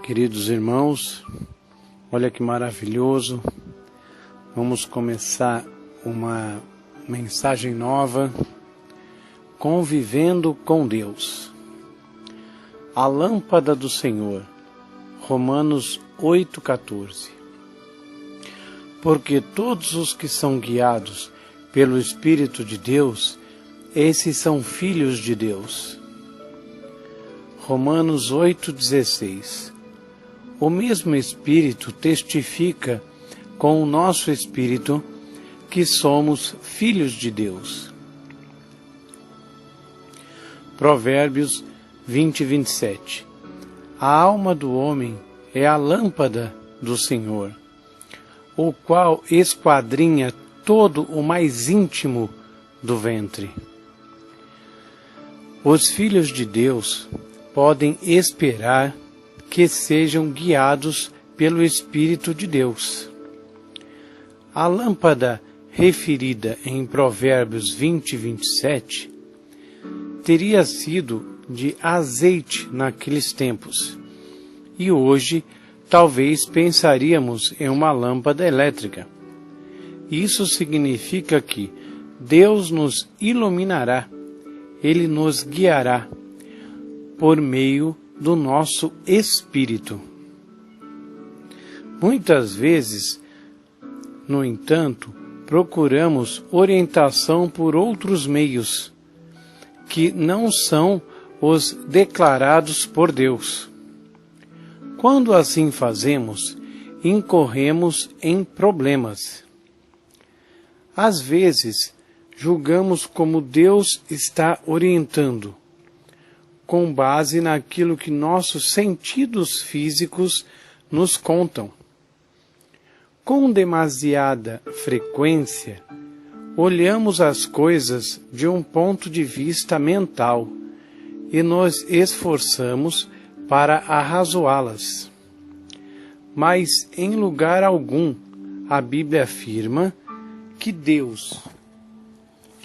Queridos irmãos, olha que maravilhoso, vamos começar uma mensagem nova, convivendo com Deus. A lâmpada do Senhor, Romanos 8,14. Porque todos os que são guiados pelo Espírito de Deus, esses são filhos de Deus. Romanos 8,16. O mesmo Espírito testifica com o nosso Espírito que somos filhos de Deus. Provérbios 20:27. A alma do homem é a lâmpada do Senhor, o qual esquadrinha todo o mais íntimo do ventre. Os filhos de Deus podem esperar que sejam guiados pelo Espírito de Deus. A lâmpada referida em Provérbios 20:27 teria sido de azeite naqueles tempos, e hoje talvez pensaríamos em uma lâmpada elétrica. Isso significa que Deus nos iluminará, Ele nos guiará por meio do nosso Espírito. Muitas vezes, no entanto, procuramos orientação por outros meios, que não são os declarados por Deus. Quando assim fazemos, incorremos em problemas. Às vezes, julgamos como Deus está orientando, com base naquilo que nossos sentidos físicos nos contam. Com demasiada frequência, olhamos as coisas de um ponto de vista mental e nos esforçamos para arrazoá-las. Mas, em lugar algum, a Bíblia afirma que Deus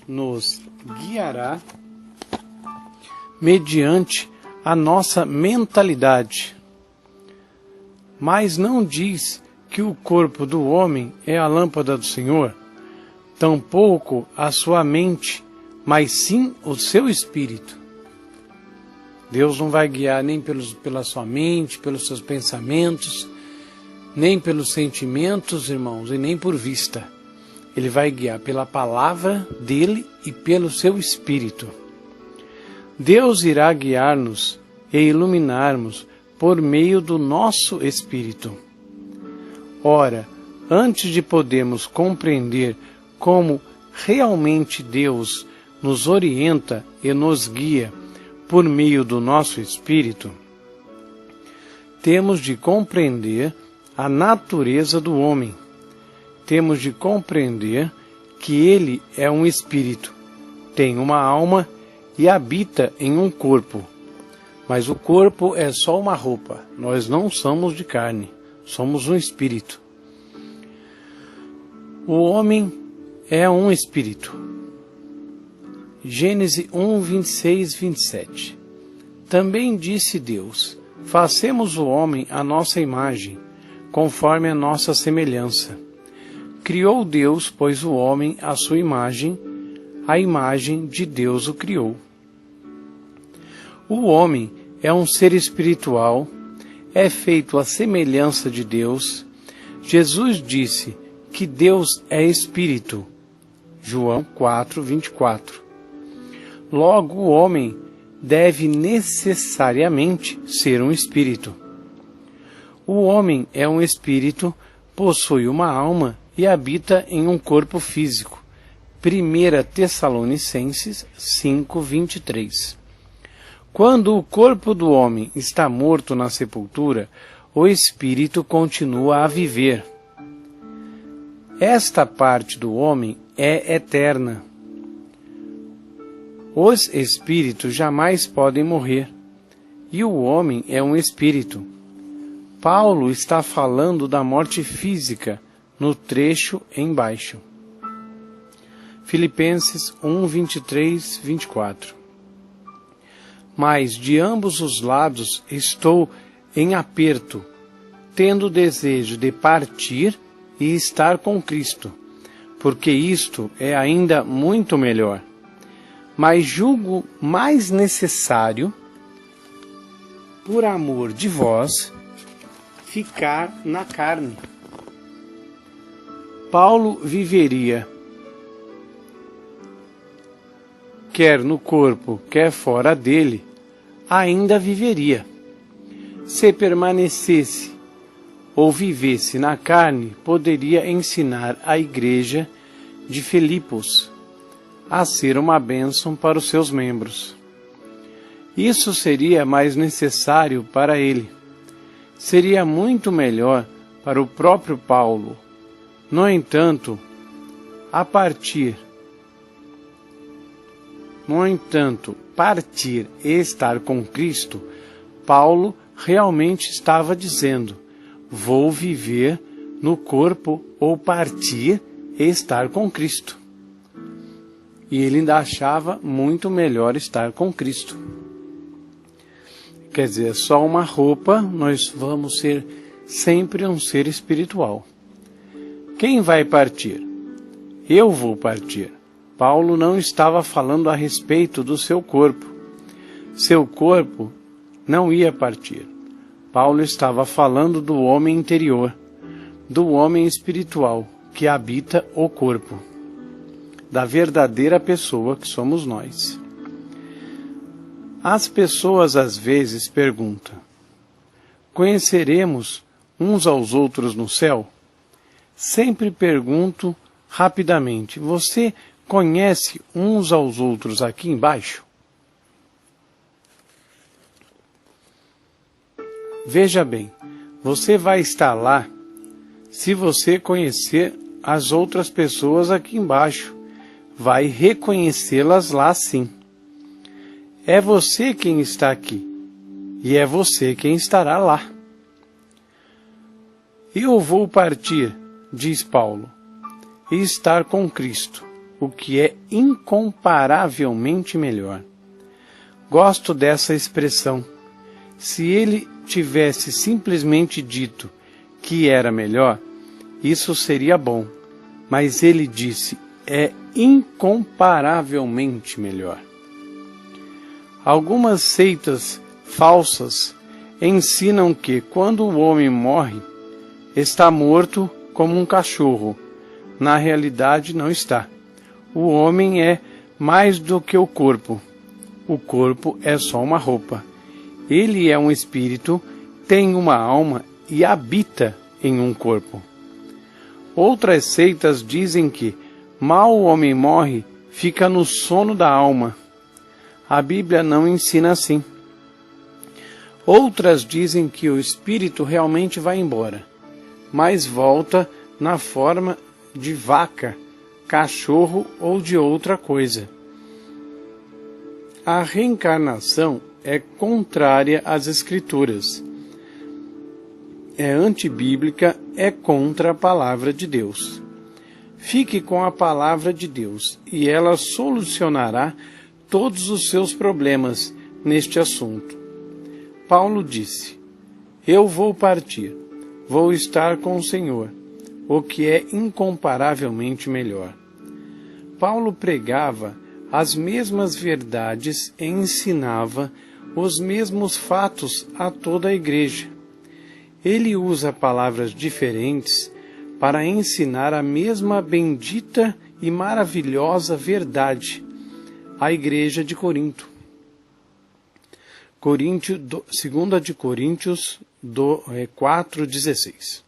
nos guiará mediante a nossa mentalidade. Mas não diz que o corpo do homem é a lâmpada do Senhor, tampouco a sua mente, mas sim o seu espírito. Deus não vai guiar nem pela sua mente, pelos seus pensamentos, nem pelos sentimentos, irmãos, e nem por vista. Ele vai guiar pela palavra dele e pelo seu espírito. Deus irá guiar-nos e iluminar-nos por meio do nosso Espírito. Ora, antes de podermos compreender como realmente Deus nos orienta e nos guia por meio do nosso Espírito, temos de compreender a natureza do homem. Temos de compreender que ele é um espírito, tem uma alma e habita em um corpo. Mas o corpo é só uma roupa. Nós não somos de carne, somos um espírito. O homem é um espírito. Gênesis 1:26-27. Também disse Deus: façamos o homem à nossa imagem, conforme a nossa semelhança. Criou Deus, pois, o homem à sua imagem, a imagem de Deus o criou. O homem é um ser espiritual, é feito à semelhança de Deus. Jesus disse que Deus é espírito. João 4:24. Logo, o homem deve necessariamente ser um espírito. O homem é um espírito, possui uma alma e habita em um corpo físico. 1 Tessalonicenses 5:23. Quando o corpo do homem está morto na sepultura, o espírito continua a viver. Esta parte do homem é eterna. Os espíritos jamais podem morrer, e o homem é um espírito. Paulo está falando da morte física no trecho embaixo. Filipenses 1:23-24. Mas de ambos os lados estou em aperto, tendo o desejo de partir e estar com Cristo, porque isto é ainda muito melhor. Mas julgo mais necessário, por amor de vós, ficar na carne. Paulo viveria, quer no corpo, quer fora dele, ainda viveria. Se permanecesse ou vivesse na carne, poderia ensinar a igreja de Filipos a ser uma bênção para os seus membros. Isso seria mais necessário para ele. Seria muito melhor para o próprio Paulo. No entanto, partir e estar com Cristo, Paulo realmente estava dizendo: vou viver no corpo ou partir e estar com Cristo. E ele ainda achava muito melhor estar com Cristo. Quer dizer, só uma roupa, nós vamos ser sempre um ser espiritual. Quem vai partir? Eu vou partir. Paulo não estava falando a respeito do seu corpo. Seu corpo não ia partir. Paulo estava falando do homem interior, do homem espiritual que habita o corpo, da verdadeira pessoa que somos nós. As pessoas às vezes perguntam: conheceremos uns aos outros no céu? Sempre pergunto rapidamente: você conhece uns aos outros aqui embaixo? Veja bem, você vai estar lá se você conhecer as outras pessoas aqui embaixo. Vai reconhecê-las lá sim. É você quem está aqui, e é você quem estará lá. Eu vou partir, diz Paulo, e estar com Cristo, o que é incomparavelmente melhor. Gosto dessa expressão. Se ele tivesse simplesmente dito que era melhor, isso seria bom, mas ele disse: é incomparavelmente melhor. Algumas seitas falsas ensinam que, quando o homem morre, está morto como um cachorro. Na realidade, não está. O homem é mais do que o corpo. O corpo é só uma roupa. Ele é um espírito, tem uma alma e habita em um corpo. Outras seitas dizem que, mal o homem morre, fica no sono da alma. A Bíblia não ensina assim. Outras dizem que o espírito realmente vai embora, mas volta na forma de vaca, cachorro ou de outra coisa. A reencarnação é contrária às Escrituras. É antibíblica, é contra a palavra de Deus. Fique com a palavra de Deus e ela solucionará todos os seus problemas neste assunto. Paulo disse: eu vou partir, vou estar com o Senhor, o que é incomparavelmente melhor. Paulo pregava as mesmas verdades e ensinava os mesmos fatos a toda a igreja. Ele usa palavras diferentes para ensinar a mesma bendita e maravilhosa verdade à igreja de Corinto. 2 de Coríntios 4,16.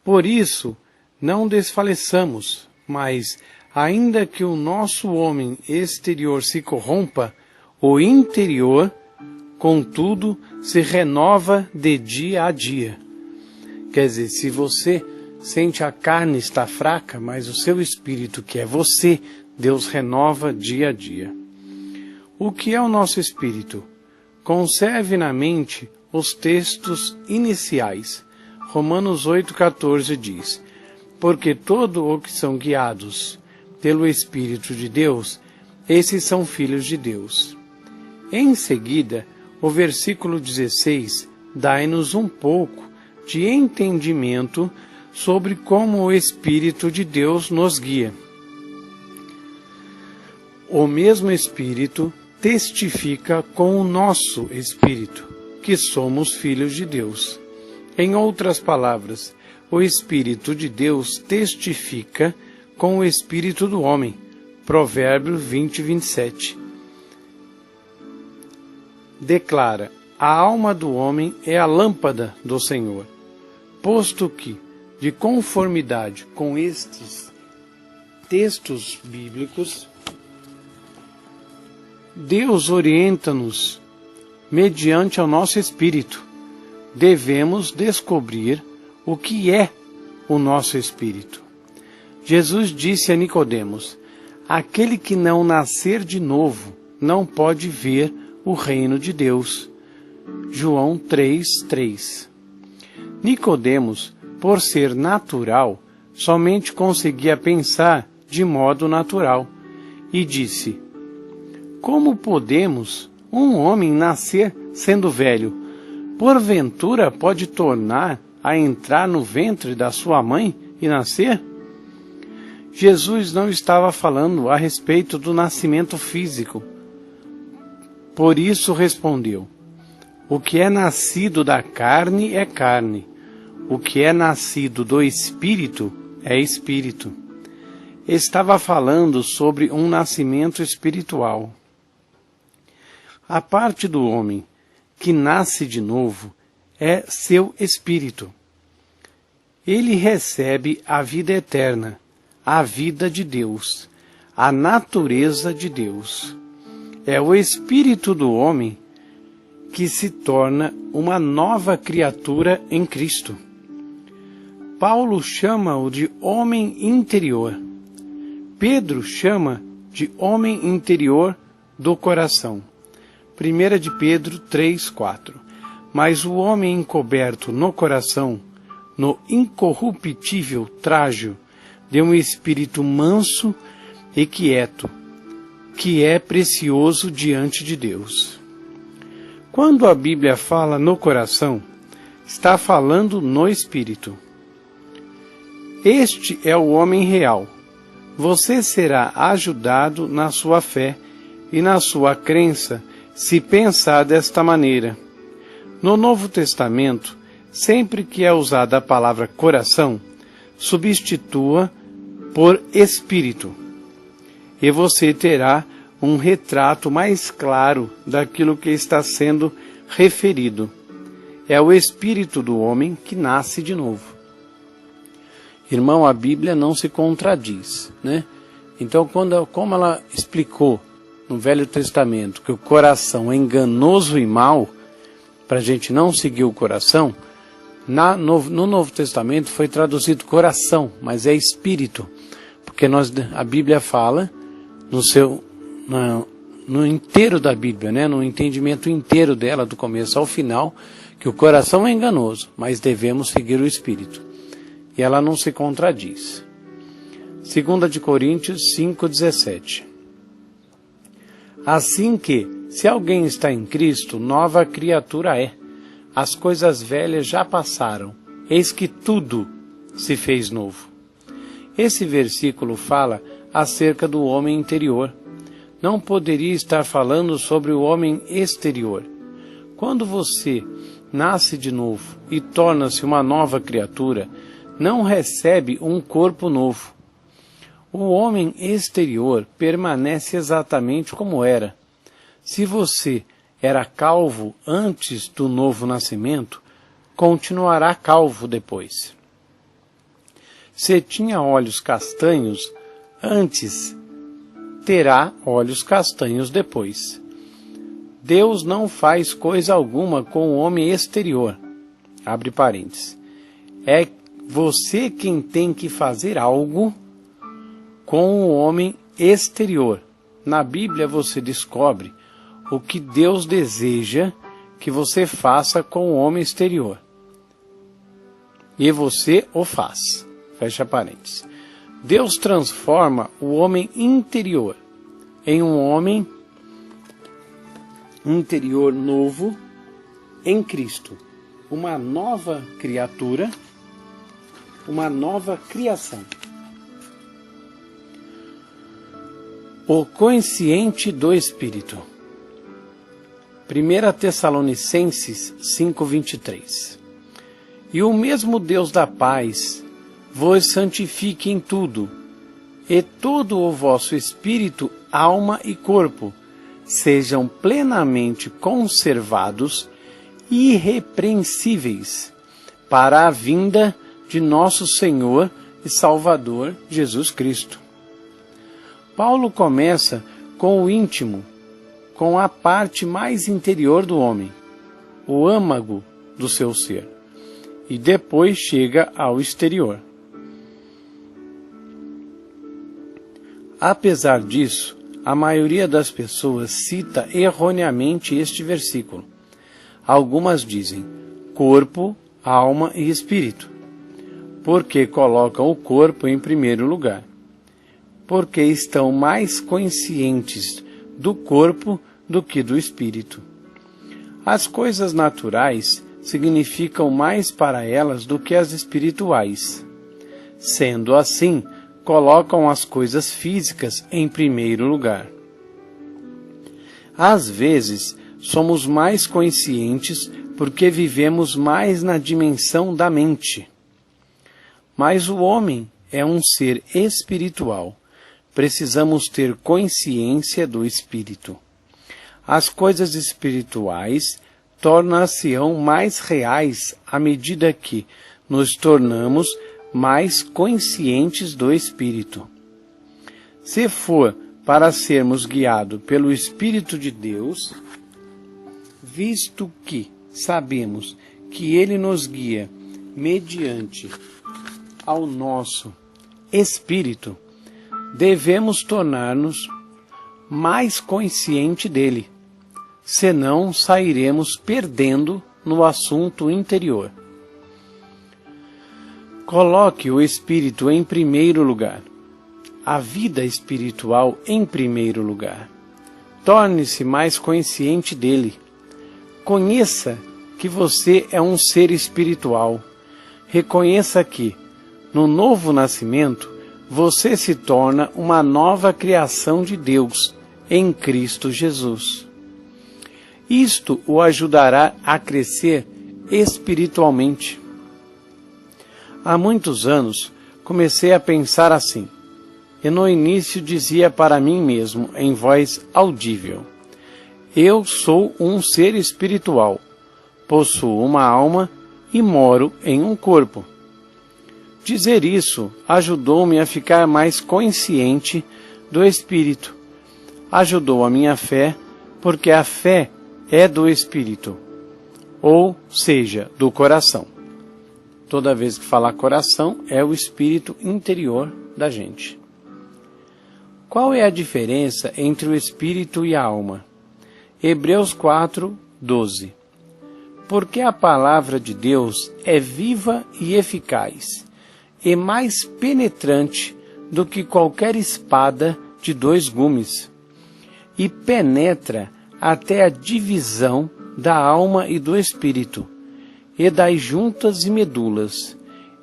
Por isso, não desfaleçamos, mas, ainda que o nosso homem exterior se corrompa, o interior, contudo, se renova de dia a dia. Quer dizer, se você sente a carne está fraca, mas o seu espírito, que é você, Deus renova dia a dia. O que é o nosso espírito? Conserve na mente os textos iniciais. Romanos 8,14 diz: porque todo o que são guiados pelo Espírito de Deus, esses são filhos de Deus. Em seguida, o versículo 16 dai-nos um pouco de entendimento sobre como o Espírito de Deus nos guia. O mesmo Espírito testifica com o nosso Espírito que somos filhos de Deus. Em outras palavras, o Espírito de Deus testifica com o Espírito do homem. Provérbios 20, 27. Declara: a alma do homem é a lâmpada do Senhor. Posto que, de conformidade com estes textos bíblicos, Deus orienta-nos mediante o nosso espírito. Devemos descobrir o que é o nosso espírito. Jesus disse a Nicodemos: aquele que não nascer de novo não pode ver o reino de Deus. João 3:3. Nicodemos, por ser natural, somente conseguia pensar de modo natural, e disse: como podemos um homem nascer sendo velho? Porventura pode tornar a entrar no ventre da sua mãe e nascer? Jesus não estava falando a respeito do nascimento físico. Por isso respondeu: o que é nascido da carne é carne, o que é nascido do Espírito é Espírito. Estava falando sobre um nascimento espiritual. A parte do homem que nasce de novo é seu espírito. Ele recebe a vida eterna, a vida de Deus, a natureza de Deus. É o espírito do homem que se torna uma nova criatura em Cristo. Paulo chama-o de homem interior. Pedro chama de homem interior do coração. 1 de Pedro 3:4. Mas o homem encoberto no coração, no incorruptível trajo de um espírito manso e quieto, que é precioso diante de Deus. Quando a Bíblia fala no coração, está falando no espírito. Este é o homem real. Você será ajudado na sua fé e na sua crença se pensar desta maneira. No Novo Testamento, sempre que é usada a palavra coração, substitua por espírito, e você terá um retrato mais claro daquilo que está sendo referido. É o espírito do homem que nasce de novo. Irmão, a Bíblia não se contradiz, né? Então, como ela explicou no Velho Testamento que o coração é enganoso e mau, para a gente não seguir o coração, no Novo Testamento foi traduzido coração, mas é espírito, porque a Bíblia fala no inteiro da Bíblia, né, no entendimento inteiro dela, do começo ao final, que o coração é enganoso, mas devemos seguir o espírito. E ela não se contradiz. 2 de Coríntios 5:17. Assim que, se alguém está em Cristo, nova criatura é. As coisas velhas já passaram, eis que tudo se fez novo. Esse versículo fala acerca do homem interior. Não poderia estar falando sobre o homem exterior. Quando você nasce de novo e torna-se uma nova criatura, não recebe um corpo novo. O homem exterior permanece exatamente como era. Se você era calvo antes do novo nascimento, continuará calvo depois. Se tinha olhos castanhos antes, terá olhos castanhos depois. Deus não faz coisa alguma com o homem exterior. Abre parênteses. É você quem tem que fazer algo com o homem exterior. Na Bíblia você descobre o que Deus deseja que você faça com o homem exterior. E você o faz. Fecha parênteses. Deus transforma o homem interior em um homem interior novo em Cristo. uma nova criatura, uma nova criação. O consciente do Espírito. 1 Tessalonicenses 5:23. E o mesmo Deus da paz vos santifique em tudo, e todo o vosso espírito, alma e corpo sejam plenamente conservados, irrepreensíveis, para a vinda de nosso Senhor e Salvador Jesus Cristo. Paulo começa com o íntimo, com a parte mais interior do homem, o âmago do seu ser, e depois chega ao exterior. Apesar disso, a maioria das pessoas cita erroneamente este versículo. Algumas dizem corpo, alma e espírito, porque colocam o corpo em primeiro lugar, porque estão mais conscientes do corpo do que do espírito. As coisas naturais significam mais para elas do que as espirituais. Sendo assim, colocam as coisas físicas em primeiro lugar. Às vezes, somos mais conscientes porque vivemos mais na dimensão da mente. Mas o homem é um ser espiritual. Precisamos ter consciência do espírito. As coisas espirituais tornam-se-ão mais reais à medida que nos tornamos mais conscientes do Espírito. Se for para sermos guiados pelo Espírito de Deus, visto que sabemos que Ele nos guia mediante ao nosso Espírito, devemos tornar-nos mais conscientes dele, senão sairemos perdendo no assunto interior. Coloque o Espírito em primeiro lugar, a vida espiritual em primeiro lugar. Torne-se mais consciente dele. Conheça que você é um ser espiritual. Reconheça que, no novo nascimento, você se torna uma nova criação de Deus em Cristo Jesus. Isto o ajudará a crescer espiritualmente. Há muitos anos, comecei a pensar assim, e no início dizia para mim mesmo, em voz audível: eu sou um ser espiritual, possuo uma alma e moro em um corpo. Dizer isso ajudou-me a ficar mais consciente do Espírito. Ajudou a minha fé, porque a fé é do Espírito, ou seja, do coração. Toda vez que falar coração, é o espírito interior da gente. Qual é a diferença entre o espírito e a alma? Hebreus 4:12. Porque a palavra de Deus é viva e eficaz, e mais penetrante do que qualquer espada de 2 gumes, e penetra até a divisão da alma e do espírito, e das juntas e medulas,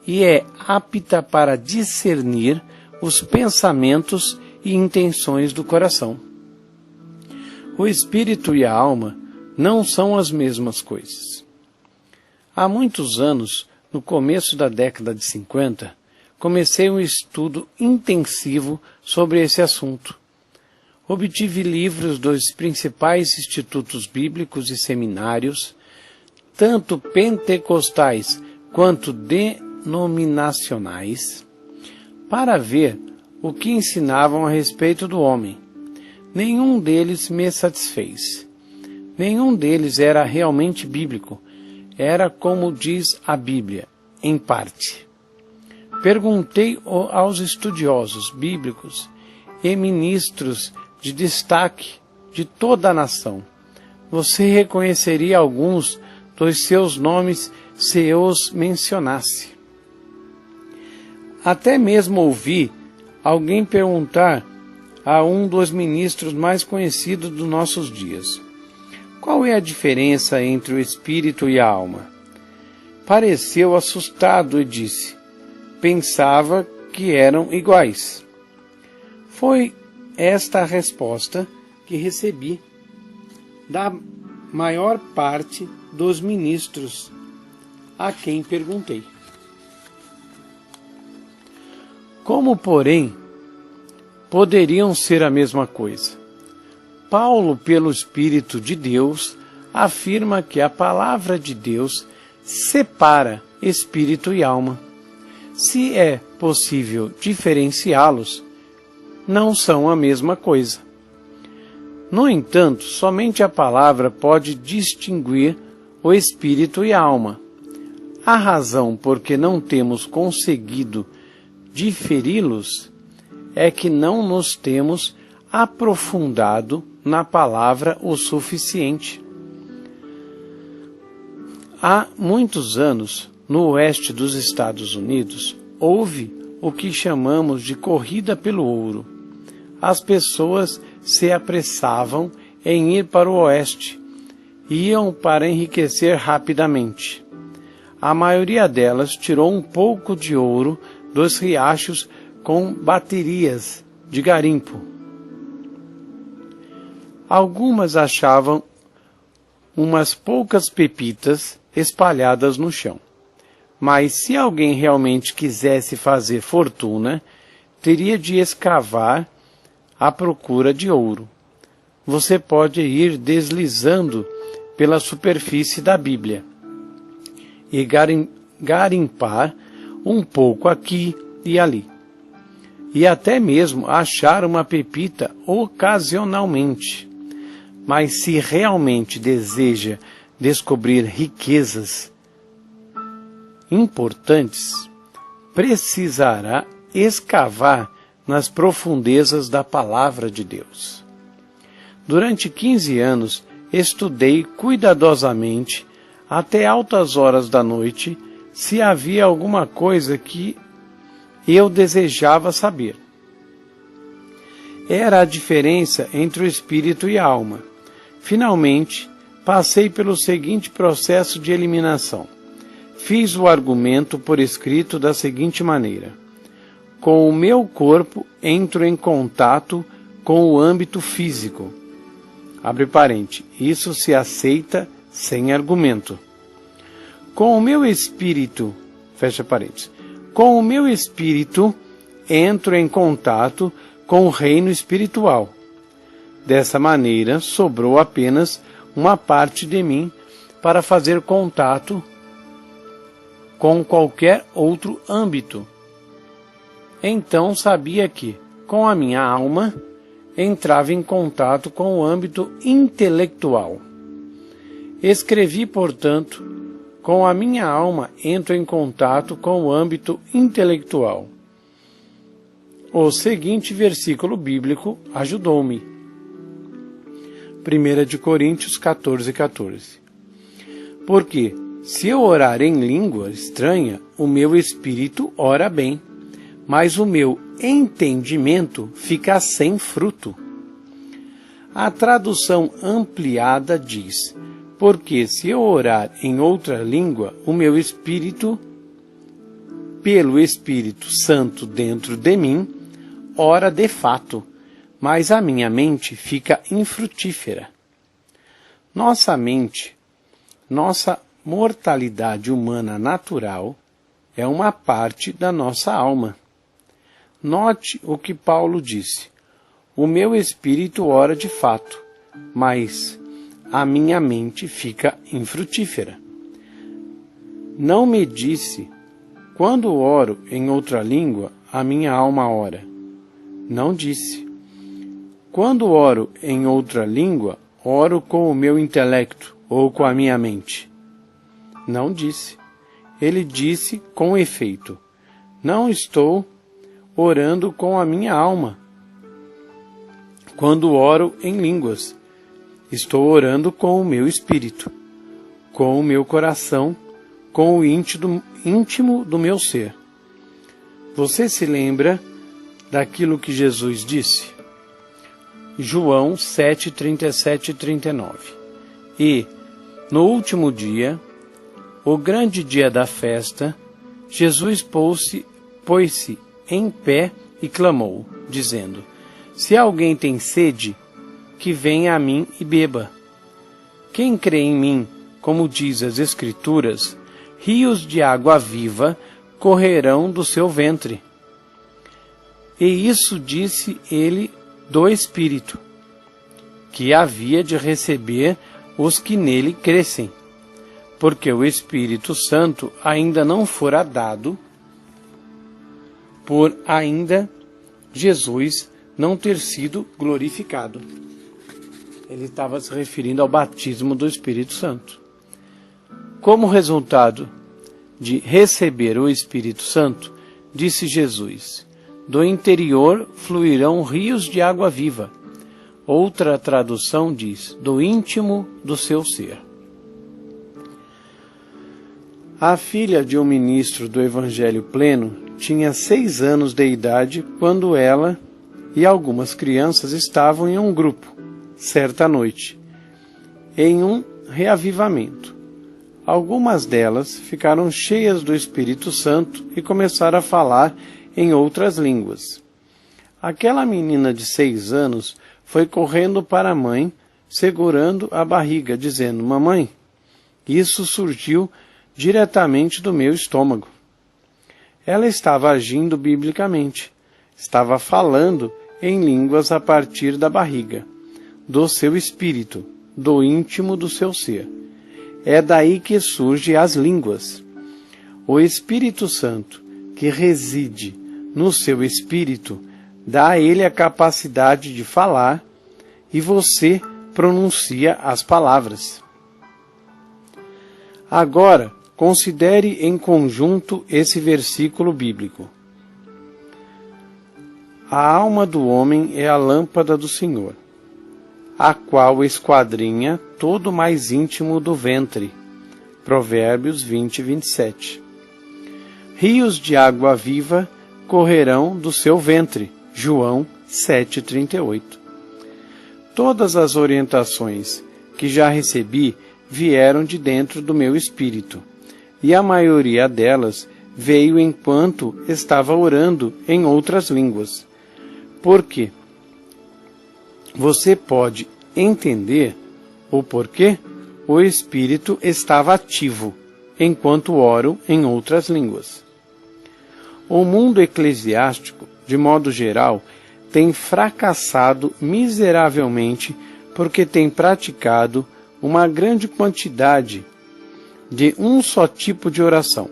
e é apta para discernir os pensamentos e intenções do coração. O espírito e a alma não são as mesmas coisas. Há muitos anos, no começo da década de 50, comecei um estudo intensivo sobre esse assunto. Obtive livros dos principais institutos bíblicos e seminários, tanto pentecostais quanto denominacionais, para ver o que ensinavam a respeito do homem. Nenhum deles me satisfez. Nenhum deles era realmente bíblico. Era como diz a Bíblia, em parte. Perguntei aos estudiosos bíblicos e ministros de destaque de toda a nação: você reconheceria alguns dos seus nomes se eu os mencionasse? Até mesmo ouvi alguém perguntar a um dos ministros mais conhecidos dos nossos dias: qual é a diferença entre o espírito e a alma? pareceu assustado e disse: pensava que eram iguais. Foi esta a resposta que recebi da maior parte dos ministros a quem perguntei. Como, porém, poderiam ser a mesma coisa? Paulo, pelo Espírito de Deus, afirma que a palavra de Deus separa espírito e alma. Se é possível diferenciá-los, não são a mesma coisa. No entanto, somente a palavra pode distinguir o espírito e a alma. A razão por que não temos conseguido diferi-los é que não nos temos aprofundado na palavra o suficiente. Há muitos anos, no oeste dos Estados Unidos, houve o que chamamos de corrida pelo ouro. As pessoas se apressavam em ir para o oeste, iam para enriquecer rapidamente. A maioria delas tirou um pouco de ouro dos riachos com baterias de garimpo. Algumas achavam umas poucas pepitas espalhadas no chão. Mas se alguém realmente quisesse fazer fortuna, teria de escavar à procura de ouro. Você pode ir deslizando pela superfície da Bíblia e garimpar um pouco aqui e ali, e até mesmo achar uma pepita ocasionalmente. Mas se realmente deseja descobrir riquezas importantes, precisará escavar nas profundezas da Palavra de Deus. Durante 15 anos, estudei cuidadosamente, até altas horas da noite, se havia alguma coisa que eu desejava saber. Era a diferença entre o espírito e a alma. Finalmente, passei pelo seguinte processo de eliminação. Fiz o argumento por escrito da seguinte maneira: com o meu corpo entro em contato com o âmbito físico. Abre parênteses, isso se aceita sem argumento. Com o meu espírito, fecha parênteses, com o meu espírito entro em contato com o reino espiritual. Dessa maneira, sobrou apenas uma parte de mim para fazer contato com qualquer outro âmbito. Então sabia que, com a minha alma, entrava em contato com o âmbito intelectual. Escrevi, portanto, com a minha alma entro em contato com o âmbito intelectual. O seguinte versículo bíblico ajudou-me. 1 Coríntios 14:14. Porque, se eu orar em língua estranha, o meu espírito ora bem, mas o meu entendimento fica sem fruto. A tradução ampliada diz: porque se eu orar em outra língua, o meu espírito, pelo Espírito Santo dentro de mim, ora de fato, mas a minha mente fica infrutífera. Nossa mente, nossa mortalidade humana natural, é uma parte da nossa alma. Note o que Paulo disse: o meu espírito ora de fato, mas a minha mente fica infrutífera. Não me disse: quando oro em outra língua, a minha alma ora. Não disse: quando oro em outra língua, oro com o meu intelecto ou com a minha mente. Não disse. Ele disse com efeito: não estou orando com a minha alma. Quando oro em línguas, estou orando com o meu espírito, com o meu coração, com o íntimo do meu ser. Você se lembra daquilo que Jesus disse? João 7:37 e 39. E, no último dia, o grande dia da festa, Jesus pôs-se em pé e clamou, dizendo: Se alguém tem sede, que venha a mim e beba. Quem crê em mim, como diz as Escrituras, rios de água viva correrão do seu ventre. E isso disse ele do Espírito, que havia de receber os que nele crescem, porque o Espírito Santo ainda não fora dado, por ainda Jesus não ter sido glorificado. Ele estava se referindo ao batismo do Espírito Santo. Como resultado de receber o Espírito Santo, disse Jesus: do interior fluirão rios de água viva. Outra tradução diz: do íntimo do seu ser. A filha de um ministro do Evangelho Pleno tinha 6 anos de idade quando ela e algumas crianças estavam em um grupo, certa noite, em um reavivamento. Algumas delas ficaram cheias do Espírito Santo e começaram a falar em outras línguas. Aquela menina de 6 anos foi correndo para a mãe, segurando a barriga, dizendo: Mamãe, isso surgiu diretamente do meu estômago. Ela estava agindo biblicamente, estava falando em línguas a partir da barriga, do seu espírito, do íntimo do seu ser. É daí que surgem as línguas. O Espírito Santo, que reside no seu espírito, dá a ele a capacidade de falar e você pronuncia as palavras. Agora, considere em conjunto esse versículo bíblico. A alma do homem é a lâmpada do Senhor, a qual esquadrinha todo o mais íntimo do ventre. Provérbios 20, 27. Rios de água viva correrão do seu ventre. João 7, 38. Todas as orientações que já recebi vieram de dentro do meu espírito, e a maioria delas veio enquanto estava orando em outras línguas. Porque você pode entender o porquê o Espírito estava ativo enquanto oro em outras línguas. O mundo eclesiástico, de modo geral, tem fracassado miseravelmente porque tem praticado uma grande quantidade de um só tipo de oração,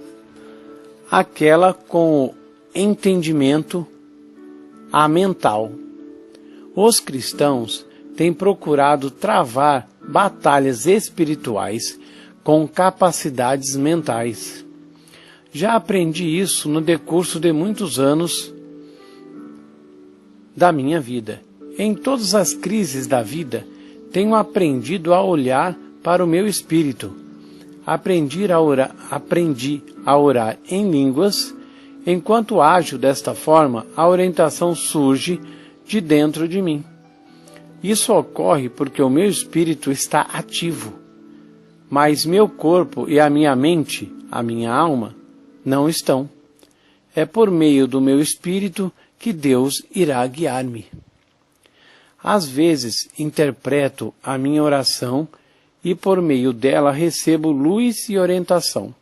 aquela com o entendimento mental. Os cristãos têm procurado travar batalhas espirituais com capacidades mentais. Já aprendi isso no decurso de muitos anos da minha vida. Em todas as crises da vida, tenho aprendido a olhar para o meu espírito. Aprendi a orar em línguas. Enquanto ajo desta forma, a orientação surge de dentro de mim. Isso ocorre porque o meu espírito está ativo, mas meu corpo e a minha mente, a minha alma, não estão. É por meio do meu espírito que Deus irá guiar-me. Às vezes interpreto a minha oração e por meio dela recebo luz e orientação.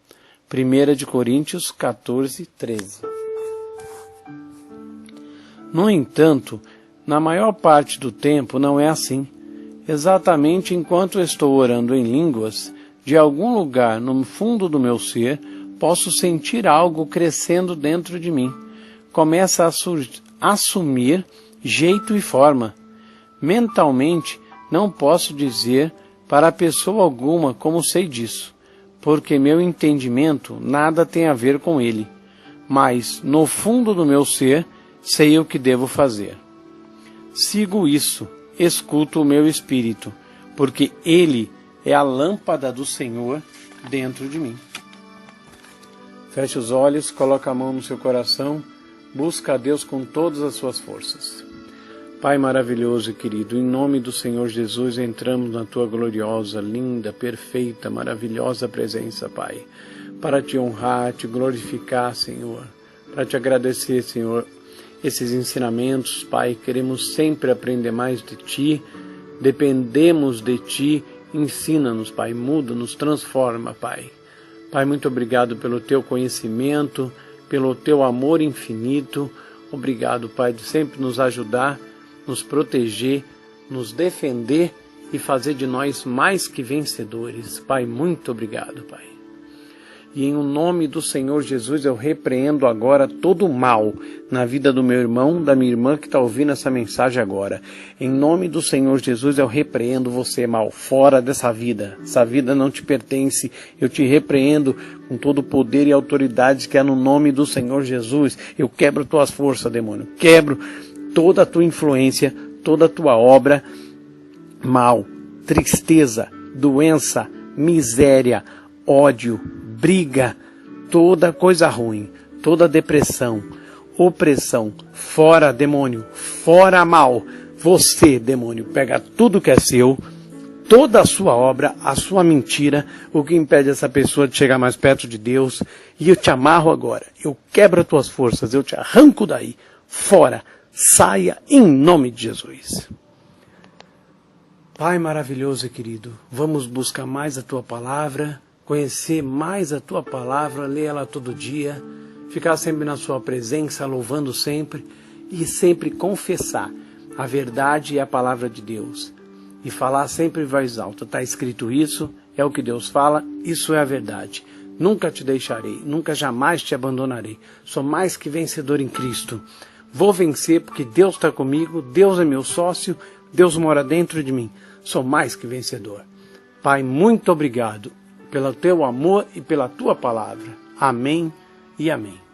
1 Coríntios 14, 13. No entanto, na maior parte do tempo não é assim. Exatamente enquanto estou orando em línguas, de algum lugar no fundo do meu ser, posso sentir algo crescendo dentro de mim. Começa a assumir jeito e forma. Mentalmente, não posso dizer para pessoa alguma como sei disso, porque meu entendimento nada tem a ver com ele. Mas, no fundo do meu ser, sei o que devo fazer. Sigo isso, escuto o meu espírito, porque ele é a lâmpada do Senhor dentro de mim. Feche os olhos, coloque a mão no seu coração, busca a Deus com todas as suas forças. Pai maravilhoso e querido, em nome do Senhor Jesus, entramos na Tua gloriosa, linda, perfeita, maravilhosa presença, Pai, para Te honrar, Te glorificar, Senhor, para Te agradecer, Senhor, esses ensinamentos, Pai. Queremos sempre aprender mais de Ti, dependemos de Ti. Ensina-nos, Pai, muda-nos, transforma, Pai. Pai, muito obrigado pelo Teu conhecimento, pelo Teu amor infinito. Obrigado, Pai, de sempre nos ajudar, nos proteger, nos defender e fazer de nós mais que vencedores. Pai, muito obrigado, Pai. E em nome do Senhor Jesus eu repreendo agora todo o mal na vida do meu irmão, da minha irmã que está ouvindo essa mensagem agora. Em nome do Senhor Jesus eu repreendo você, mal, fora dessa vida. Essa vida não te pertence. Eu te repreendo com todo o poder e autoridade que é no nome do Senhor Jesus. Eu quebro tuas forças, demônio. Quebro toda a tua influência, toda a tua obra. Mal, tristeza, doença, miséria, ódio, briga, toda coisa ruim, toda depressão, opressão, fora demônio, fora mal. Você, demônio, pega tudo que é seu, toda a sua obra, a sua mentira, o que impede essa pessoa de chegar mais perto de Deus, e eu te amarro agora, eu quebro as tuas forças, eu te arranco daí, fora, saia em nome de Jesus. Pai maravilhoso e querido, vamos buscar mais a Tua Palavra, conhecer mais a Tua Palavra, ler ela todo dia, ficar sempre na Sua presença, louvando sempre, e sempre confessar a verdade e a Palavra de Deus. E falar sempre em voz alta. Está escrito isso, é o que Deus fala, isso é a verdade. Nunca te deixarei, nunca jamais te abandonarei. Sou mais que vencedor em Cristo. Vou vencer porque Deus está comigo, Deus é meu sócio, Deus mora dentro de mim. Sou mais que vencedor. Pai, muito obrigado pelo Teu amor e pela Tua Palavra. Amém e amém.